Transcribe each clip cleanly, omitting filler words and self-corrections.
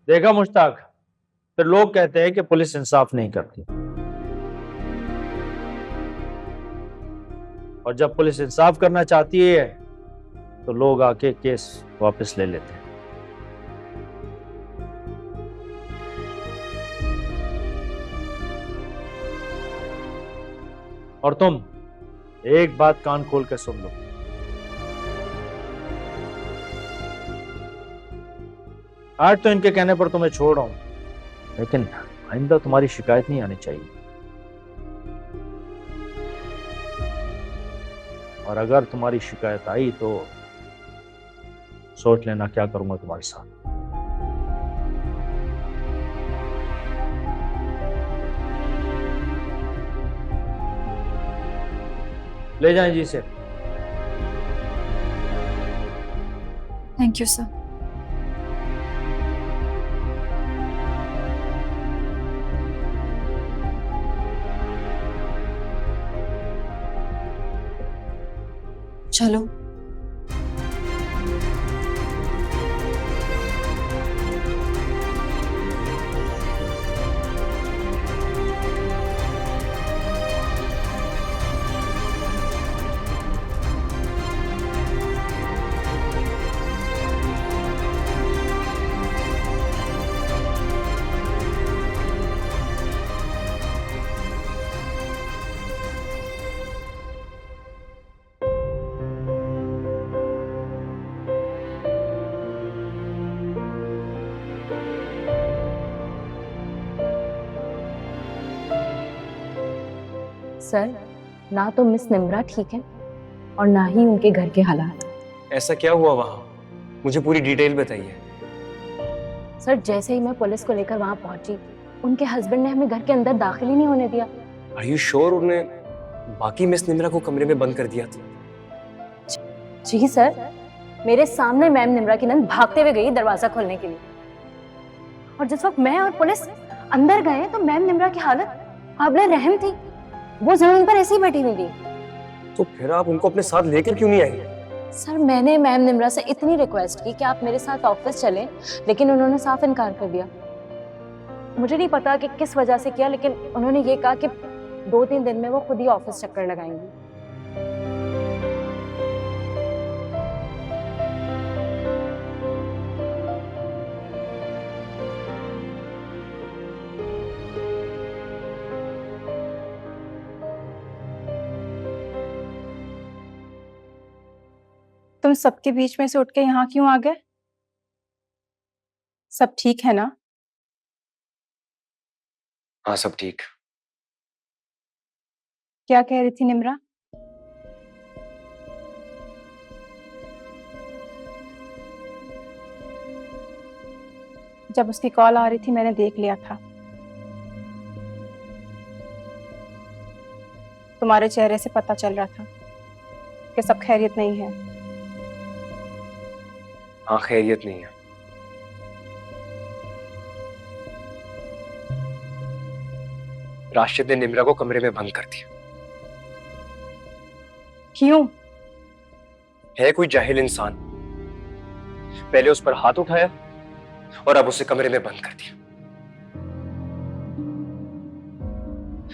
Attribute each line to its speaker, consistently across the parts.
Speaker 1: देखा मुश्ताक, फिर लोग कहते हैं कि पुलिस इंसाफ नहीं करती, और जब पुलिस इंसाफ करना चाहती है तो लोग आके केस वापस ले लेते हैं। और तुम एक बात कान खोल के सुन लो, आज तो इनके कहने पर तुम्हें छोड़ रहा हूं, लेकिन आइंदा तुम्हारी शिकायत नहीं आनी चाहिए। और अगर तुम्हारी शिकायत आई तो सोच लेना क्या करूंगा तुम्हारे साथ। ले जाएं जी से।
Speaker 2: Thank you sir. चलो।
Speaker 3: सर, ना तो मिस निम्रा ठीक है और ना ही उनके घर के हालात।
Speaker 4: ऐसा क्या हुआ वहां? मुझे पूरी डिटेल बताइए।
Speaker 3: सर, जैसे ही मैं पुलिस को लेकर वहां पहुंची, उनके हस्बैंड ने हमें घर के अंदर दाखिल ही नहीं होने दिया।
Speaker 4: आर यू श्योर उन्होंने बाकी मिस निम्रा को कमरे में बंद कर दिया था?
Speaker 3: जी सर, मेरे सामने मैम निम्रा की नंद भागते हुए गई दरवाजा खोलने के लिए, और जिस वक्त मैं और पुलिस अंदर गए तो मैम निम्रा की हालत काबिले रहम थी। वो जमीन पर ऐसे ही बैठी हुई थी।
Speaker 4: तो फिर आप उनको अपने साथ लेकर क्यों नहीं आई?
Speaker 3: सर, मैंने मैम निम्रा से इतनी रिक्वेस्ट की कि आप मेरे साथ ऑफिस चलें, लेकिन उन्होंने साफ इनकार कर दिया। मुझे नहीं पता कि किस वजह से किया, लेकिन उन्होंने ये कहा कि 2-3 दिन में वो खुद ही ऑफिस चक्कर लगाएंगी।
Speaker 2: तुम सबके बीच में से उठ के यहाँ क्यों आ गए? सब ठीक है ना?
Speaker 4: हाँ, सब ठीक।
Speaker 2: क्या कह रही थी निम्रा? जब उसकी कॉल आ रही थी मैंने देख लिया था। तुम्हारे चेहरे से पता चल रहा था कि सब खैरियत नहीं है।
Speaker 4: हाँ, खैरियत नहीं है। राशिद ने निम्रा को कमरे में बंद कर दिया।
Speaker 2: क्यों?
Speaker 4: है कोई जाहिल इंसान, पहले उस पर हाथ उठाया और अब उसे कमरे में बंद कर दिया।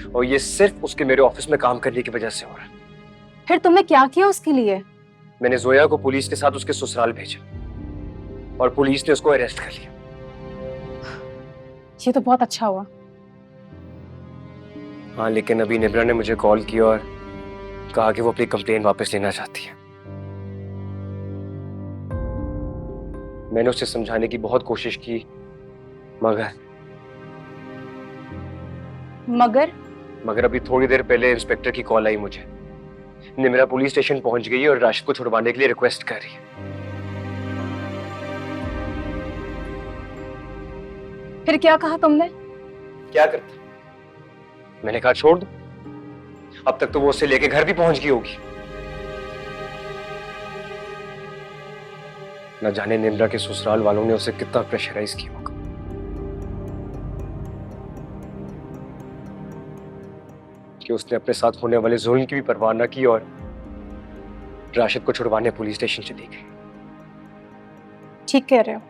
Speaker 4: और ये सिर्फ उसके मेरे ऑफिस में काम करने की वजह से हो रहा है।
Speaker 2: फिर तुमने क्या किया उसके लिए?
Speaker 4: मैंने जोया को पुलिस के साथ उसके ससुराल भेजा और पुलिस ने उसको अरेस्ट कर लिया।
Speaker 2: ये तो बहुत अच्छा हुआ।
Speaker 4: हाँ, लेकिन अभी निम्रा ने मुझे कॉल किया और कहा कि वो अपनी कंप्लेन वापस लेना चाहती है। मैंने उसे समझाने की बहुत कोशिश की, मगर अभी थोड़ी देर पहले इंस्पेक्टर की कॉल आई मुझे। निम्रा पुलिस स्टेशन पहुंच गई है और राशिद को छुड़वाने के लिए रिक्वेस्ट कर रही है।
Speaker 2: फिर क्या कहा तुमने?
Speaker 4: क्या करता? मैंने कहा छोड़ दो, अब तक तो वो उसे लेके घर भी पहुंच गई होगी। न जाने निम्रा के ससुराल वालों ने उसे कितना प्रेशराइज किया होगा कि उसने अपने साथ होने वाले जुल्म की भी परवाह न की और राशिद को छुड़वाने पुलिस स्टेशन चली गई।
Speaker 2: ठीक कह रहे हो।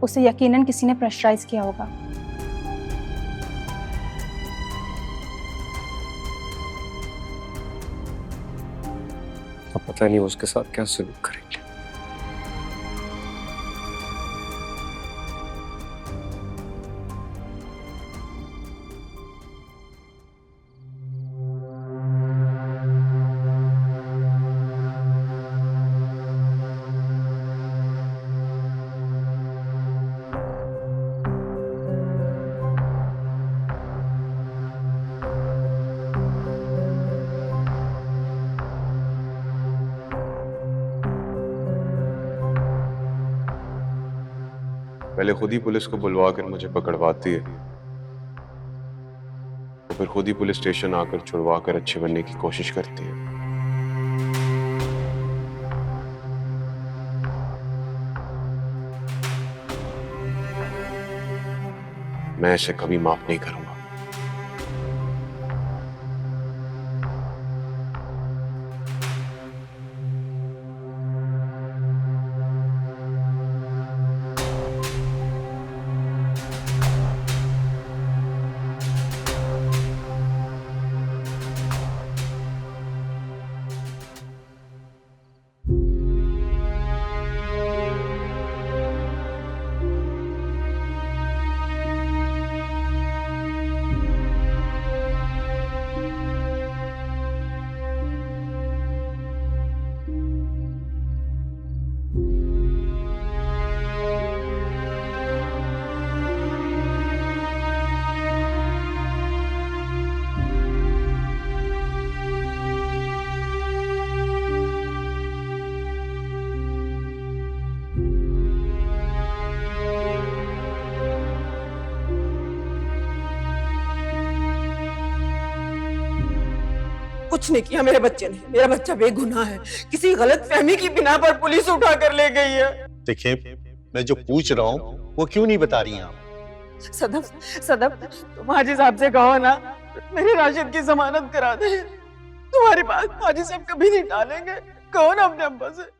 Speaker 2: उसे यकीनन किसी ने प्रेशराइज किया होगा।
Speaker 4: अब पता नहीं वो उसके साथ क्या सलूक करेंगे।
Speaker 5: पहले खुद ही पुलिस को बुलवा कर मुझे पकड़वाती है, तो फिर खुद ही पुलिस स्टेशन आकर छुड़वा कर अच्छे बनने की कोशिश करती है। मैं इसे कभी माफ नहीं करूंगा।
Speaker 6: कुछ नहीं किया मेरे बच्चे ने। मेरा बच्चा बेगुनाह है। किसी गलत फहमी की बिना पर पुलिस उठा कर ले गई है।
Speaker 7: देखिए, मैं जो पूछ रहा हूँ वो क्यों नहीं बता रही हैं आप?
Speaker 6: सदफ, सदफ, तुम हाजी साहब से कहो ना मेरे राशिद की जमानत करा दे। तुम्हारी बात हाजी साहब कभी नहीं टालेंगे। कहो ना अपने अब्बा से।